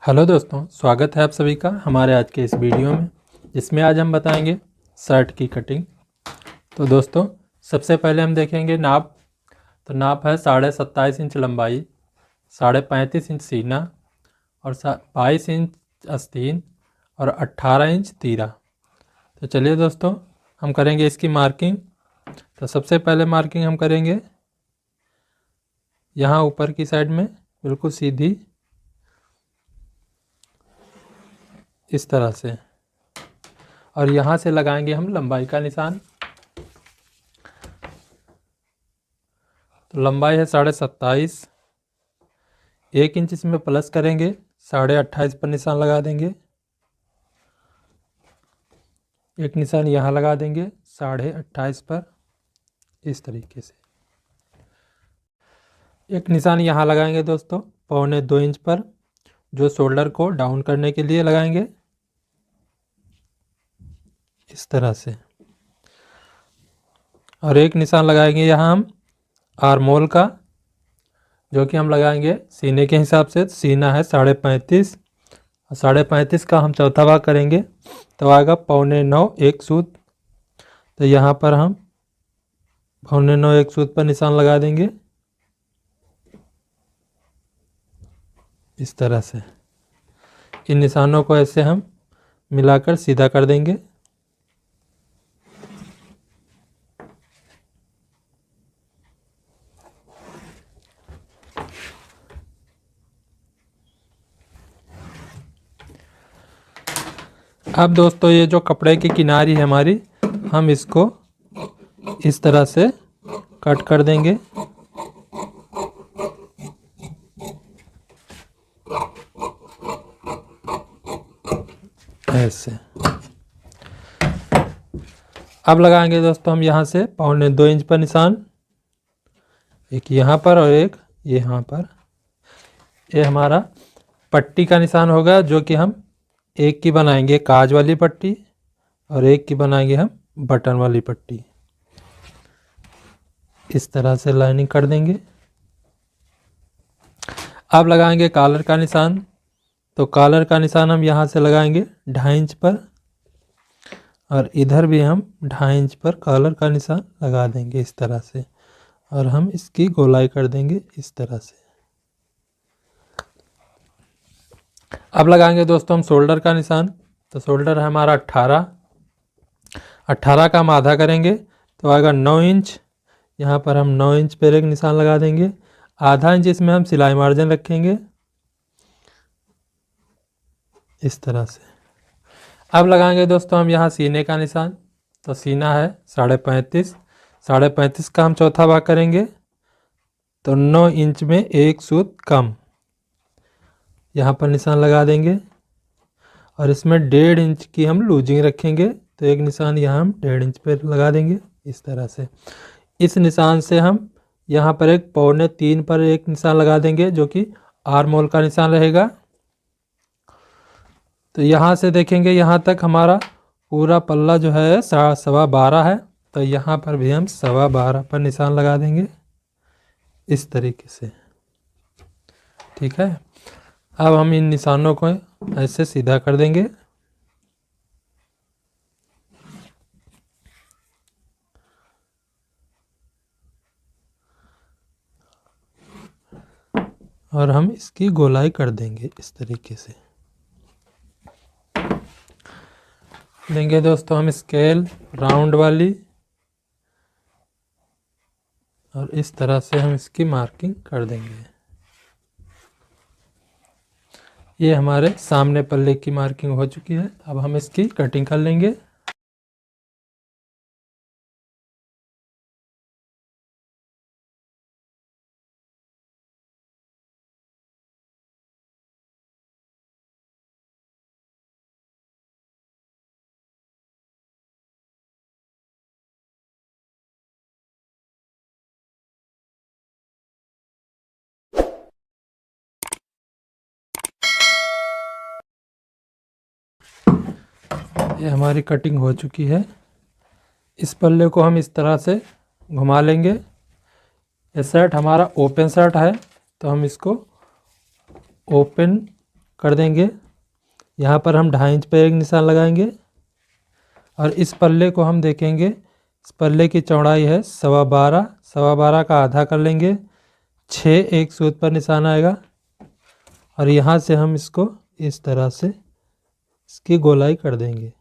Hello दोस्तों, स्वागत है आप सभी का हमारे आज के इस वीडियो में, जिसमें आज हम बताएंगे शर्ट की कटिंग। तो दोस्तों, सबसे पहले हम देखेंगे नाप। तो नाप है 27.5 इंच लंबाई, 35.5 इंच सीना और 22 इंच आस्तीन और 18 इंच तीरा। तो चलिए दोस्तों, हम करेंगे इसकी मार्किंग। तो सबसे पहले मार्किंग हम करेंगे यहाँ ऊपर की साइड में, बिल्कुल सीधी इस तरह से, और यहाँ से लगाएंगे हम लंबाई का निशान। तो लंबाई है 27.5, 1 इंच इसमें प्लस करेंगे, 28.5 पर निशान लगा देंगे। एक निशान यहाँ लगा देंगे 28.5 पर, इस तरीके से। एक निशान यहाँ लगाएंगे दोस्तों 2.25 इंच पर, जो शोल्डर को डाउन करने के लिए लगाएंगे, इस तरह से। और एक निशान लगाएंगे यहाँ हम आर्मोल का, जो कि हम लगाएंगे सीने के हिसाब से। सीना है 35.5 और 35.5 का हम चौथा भाग करेंगे, तो आएगा 8.25 एक सूत। तो यहाँ पर हम 8.25 एक सूत पर निशान लगा देंगे, इस तरह से। इन निशानों को ऐसे हम मिलाकर सीधा कर देंगे। अब दोस्तों, ये जो कपड़े की किनारी है हमारी, हम इसको इस तरह से कट कर देंगे। ऐसे। अब लगाएंगे दोस्तों हम यहाँ से 2.25 इंच पर निशान, एक यहाँ पर और एक यहाँ पर। ये हमारा पट्टी का निशान होगा, जो कि हम एक की बनाएंगे काज वाली पट्टी और एक की बनाएंगे हम बटन वाली पट्टी। इस तरह से लाइनिंग कर देंगे। अब लगाएंगे कॉलर का निशान। तो कॉलर का निशान हम यहाँ से लगाएंगे 2.5 इंच पर, और इधर भी हम 2.5 इंच पर कॉलर का निशान लगा देंगे, इस तरह से। और हम इसकी गोलाई कर देंगे इस तरह से। अब लगाएंगे दोस्तों हम शोल्डर का निशान। तो शोल्डर है हमारा 18 का हम आधा करेंगे, तो आएगा 9 इंच। यहाँ पर हम 9 इंच पर एक निशान लगा देंगे। आधा इंच इसमें हम सिलाई मार्जिन रखेंगे, इस तरह से। अब लगाएंगे दोस्तों हम यहाँ सीने का निशान। तो सीना है 35.5, 35.5 का हम चौथा भाग करेंगे, तो 9 इंच में एक सूत कम, यहाँ पर निशान लगा देंगे। और इसमें 1.5 इंच की हम लूजिंग रखेंगे, तो एक निशान यहाँ हम 1.5 इंच पर लगा देंगे, इस तरह से। इस निशान से हम यहाँ पर एक 2.25 पर एक निशान लगा देंगे, जो कि आर्म होल का निशान रहेगा। तो यहाँ से देखेंगे यहाँ तक हमारा पूरा पल्ला जो है 12.25 है, तो यहाँ पर भी हम 12.25 पर निशान लगा देंगे, इस तरीके से। ठीक है। अब हम इन निशानों को ऐसे सीधा कर देंगे। और हम इसकी गोलाई कर देंगे इस तरीके से। लेंगे दोस्तों हम स्केल राउंड वाली, और इस तरह से हम इसकी मार्किंग कर देंगे। ये हमारे सामने पल्ले की मार्किंग हो चुकी है। अब हम इसकी कटिंग कर लेंगे। ये हमारी कटिंग हो चुकी है। इस पल्ले को हम इस तरह से घुमा लेंगे। ये शर्ट हमारा ओपन शर्ट है, तो हम इसको ओपन कर देंगे। यहाँ पर हम 2.5 इंच पर एक निशान लगाएंगे और इस पल्ले को हम देखेंगे, इस पल्ले की चौड़ाई है 12.25, 12.25 का आधा कर लेंगे, 6 एक सूत पर निशान आएगा और यहाँ से हम इसको इस तरह से इसकी गोलाई कर देंगे।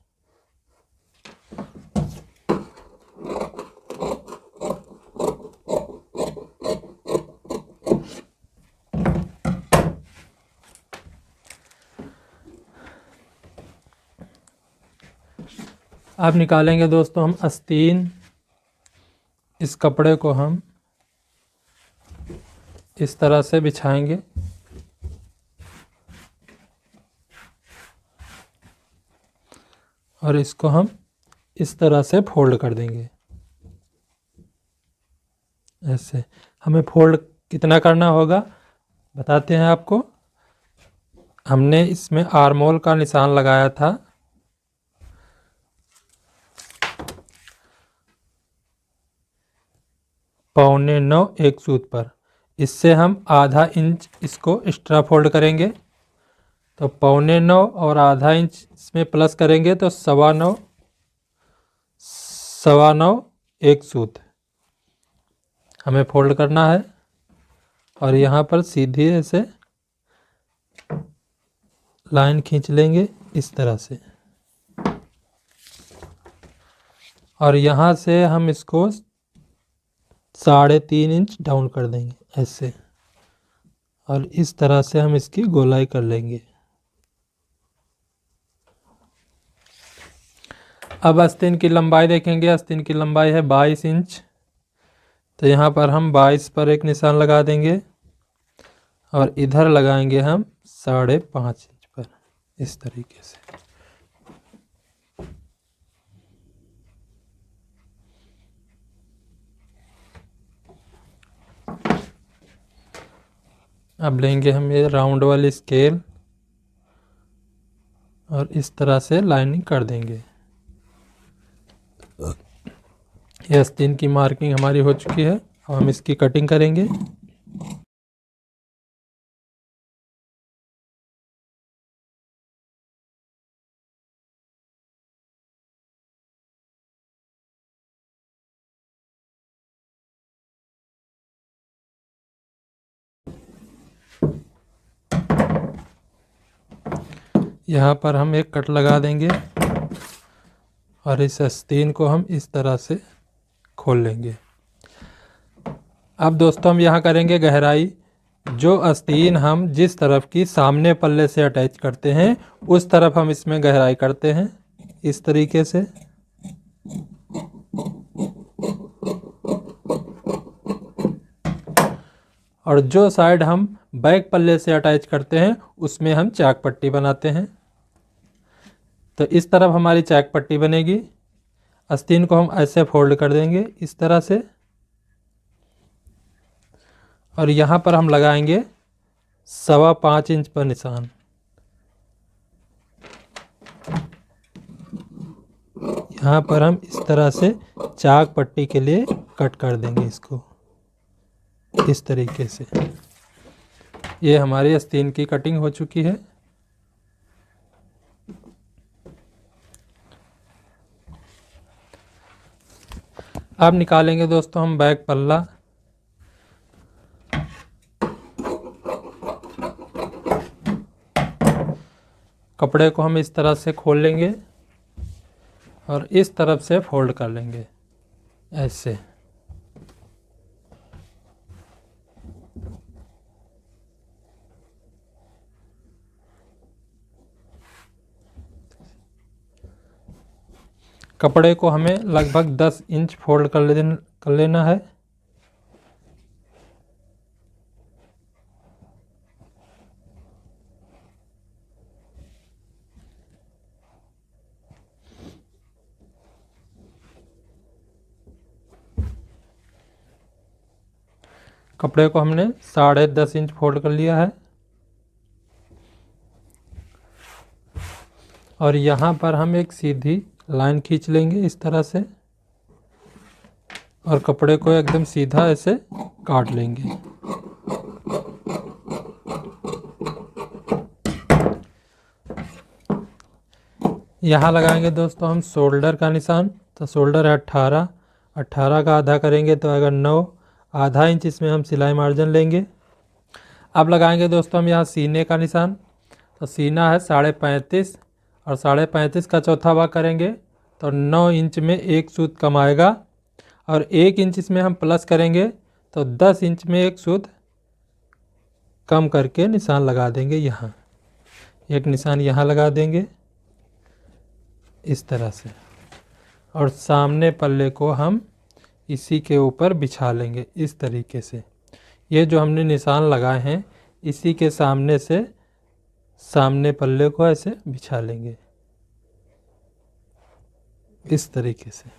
अब निकालेंगे दोस्तों हम आस्तीन। इस कपड़े को हम इस तरह से बिछाएंगे और इसको हम इस तरह से फोल्ड कर देंगे। ऐसे हमें फोल्ड कितना करना होगा बताते हैं आपको। हमने इसमें आर्मोल का निशान लगाया था, पौने 9 एक सूत पर। इससे हम आधा इंच इसको एक्स्ट्रा फोल्ड करेंगे, तो पौने 9 और आधा इंच इसमें प्लस करेंगे तो 9.25, 9.25 एक सूत हमें फोल्ड करना है और यहाँ पर सीधी ऐसे लाइन खींच लेंगे इस तरह से और यहाँ से हम इसको 3.5 इंच डाउन कर देंगे ऐसे और इस तरह से हम इसकी गोलाई कर लेंगे। अब आस्तीन की लंबाई देखेंगे। आस्तीन की लंबाई है 22 इंच, तो यहाँ पर हम 22 पर एक निशान लगा देंगे और इधर लगाएंगे हम 5.5 इंच पर इस तरीके से। अब लेंगे हम ये राउंड वाली स्केल और इस तरह से लाइनिंग कर देंगे। ये आस्तीन की मार्किंग हमारी हो चुकी है, अब हम इसकी कटिंग करेंगे। यहाँ पर हम एक कट लगा देंगे और इस आस्तीन को हम इस तरह से खोल लेंगे। अब दोस्तों हम यहाँ करेंगे गहराई। जो आस्तीन हम जिस तरफ की सामने पल्ले से अटैच करते हैं उस तरफ हम इसमें गहराई करते हैं इस तरीके से। और जो साइड हम बैक पल्ले से अटैच करते हैं उसमें हम चाक पट्टी बनाते हैं। तो इस तरफ हमारी चाक पट्टी बनेगी। आस्तीन को हम ऐसे फोल्ड कर देंगे इस तरह से और यहाँ पर हम लगाएंगे 5.25 इंच पर निशान। यहाँ पर हम इस तरह से चाक पट्टी के लिए कट कर देंगे इसको इस तरीके से। ये हमारी आस्तीन की कटिंग हो चुकी है। अब निकालेंगे दोस्तों हम बैक पल्ला। कपड़े को हम इस तरह से खोल लेंगे और इस तरफ से फोल्ड कर लेंगे ऐसे। कपड़े को हमें लगभग 10 इंच फोल्ड कर लेना है। कपड़े को हमने 10.5 इंच फोल्ड कर लिया है और यहाँ पर हम एक सीधी लाइन खींच लेंगे इस तरह से और कपड़े को एकदम सीधा ऐसे काट लेंगे यहाँ लगाएंगे दोस्तों हम शोल्डर का निशान। तो शोल्डर है 18, 18 का आधा करेंगे तो अगर 9, आधा इंच इसमें हम सिलाई मार्जिन लेंगे। अब लगाएंगे दोस्तों हम यहाँ सीने का निशान। तो सीना है 35.5 और 35.5 का चौथा भाग करेंगे तो 9 इंच में एक सूत कम आएगा और 1 इंच इसमें हम प्लस करेंगे तो 10 इंच में एक सूत कम करके निशान लगा देंगे। यहाँ एक निशान यहाँ लगा देंगे इस तरह से, और सामने पल्ले को हम इसी के ऊपर बिछा लेंगे इस तरीके से। ये जो हमने निशान लगाए हैं इसी के सामने से सामने पल्ले को ऐसे बिछा लेंगे इस तरीके से।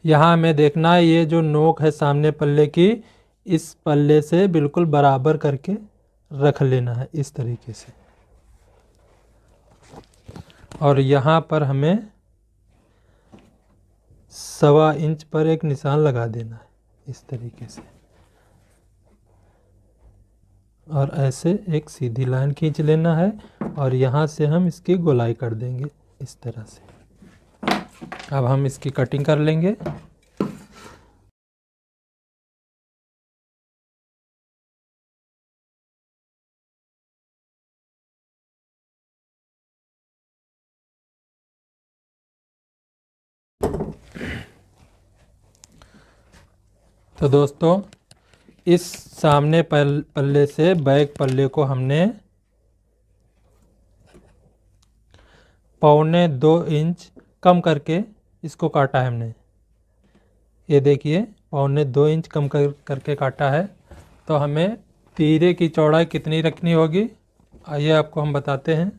यहाँ हमें देखना है ये जो नोक है सामने पल्ले की, इस पल्ले से बिल्कुल बराबर करके रख लेना है इस तरीके से। और यहाँ पर हमें 1.25 इंच पर एक निशान लगा देना है इस तरीके से, और ऐसे एक सीधी लाइन खींच लेना है और यहाँ से हम इसकी गोलाई कर देंगे इस तरह से। अब हम इसकी कटिंग कर लेंगे। तो दोस्तों इस सामने पल्ले से बैक पल्ले को हमने 1.25 इंच कम करके इसको काटा है हमने। ये देखिए 1.25 इंच कम करके काटा है। तो हमें तीरे की चौड़ाई कितनी रखनी होगी आइए आपको हम बताते हैं।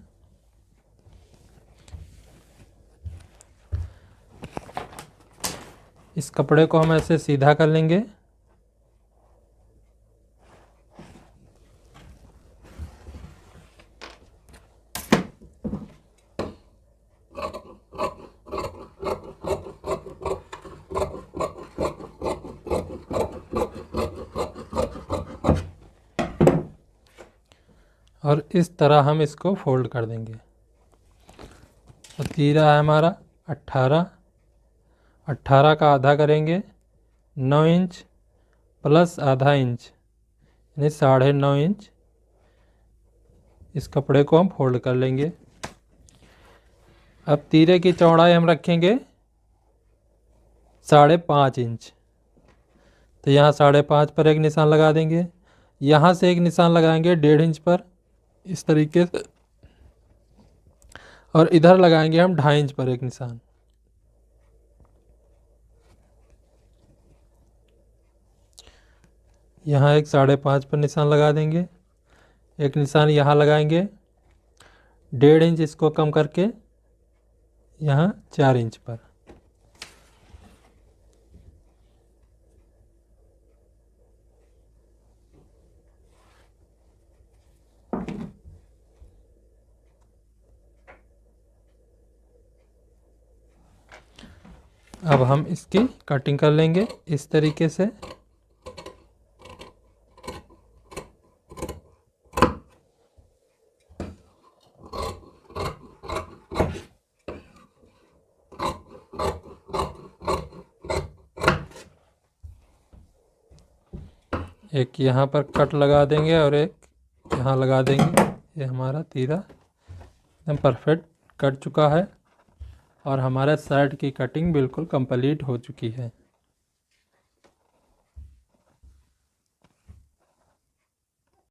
इस कपड़े को हम ऐसे सीधा कर लेंगे। और इस तरह हम इसको फोल्ड कर देंगे। तो तीरा है हमारा 18, 18 का आधा करेंगे 9 इंच प्लस आधा इंच यानी 9.5 इंच। इस कपड़े को हम फोल्ड कर लेंगे। अब तीरे की चौड़ाई हम रखेंगे 5.5 इंच। तो यहाँ 5.5 पर एक निशान लगा देंगे। यहाँ से एक निशान लगाएंगे 1.5 इंच पर इस तरीके से, और इधर लगाएंगे हम 2.5 इंच पर एक निशान। यहाँ एक 5.5 पर निशान लगा देंगे। एक निशान यहाँ लगाएंगे 1.5 इंच इसको कम करके यहाँ 4 इंच पर। अब हम इसकी कटिंग कर लेंगे इस तरीके से। एक यहाँ पर कट लगा देंगे और एक यहाँ लगा देंगे। ये हमारा तीरा एकदम परफेक्ट कट चुका है और हमारे शर्ट की कटिंग बिल्कुल कंप्लीट हो चुकी है।